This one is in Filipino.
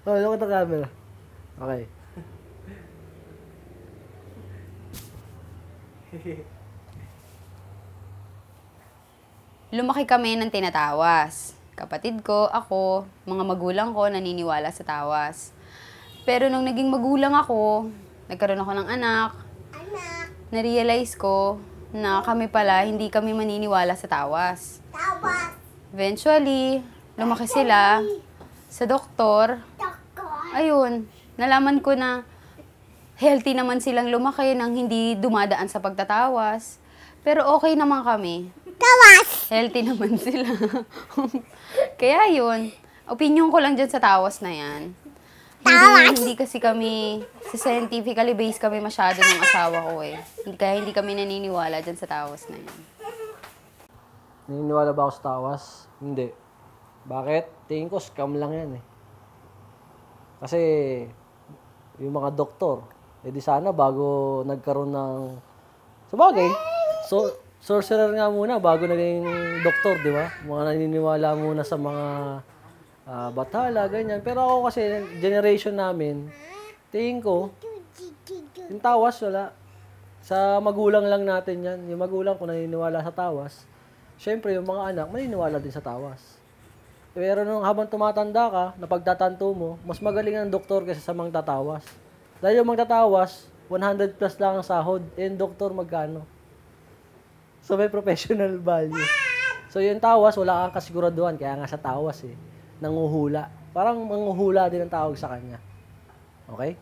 Oh, look at the camera. Okay. Lumaki kami ng tinatawas. Kapatid ko, ako, mga magulang ko naniniwala sa tawas. Pero nung naging magulang ako, nagkaroon ako ng anak, na-realize ko na kami pala hindi kami maniniwala sa tawas. Eventually, lumaki sila sa doktor. Ayun, nalaman ko na healthy naman silang lumaki nang hindi dumadaan sa pagtatawas. Pero okay naman kami. Healthy naman sila. Kaya yun, opinion ko lang dyan sa tawas na yan. Hindi kasi kami, scientifically based kami masyado ng asawa ko eh. Kaya hindi kami naniniwala dyan sa tawas na yan. Naniniwala ba ako sa tawas? Hindi. Bakit? Tingin ko scam lang yan eh. Kasi yung mga doktor, edi sana bago nagkaroon ng... Sabagay, sorcerer nga muna bago naging doktor, di ba? Mga naniniwala muna sa mga bathala, ganyan. Pero ako kasi, generation namin, tingin ko, yung tawas, wala. Sa magulang lang natin yan. Yung magulang ko naniniwala sa tawas. Siyempre, yung mga anak, maniniwala din sa tawas. Pero nung habang tumatanda ka, napagtatanto mo, mas magaling ang doktor kaysa sa mga tatawas. Dahil yung mga tatawas, 100 plus lang ang sahod. And doktor, magkano? So, may professional value. So, yung tawas, wala kang kasiguraduhan. Kaya nga sa tawas eh, nanguhula. Parang manguhula din ang tawag sa kanya. Okay?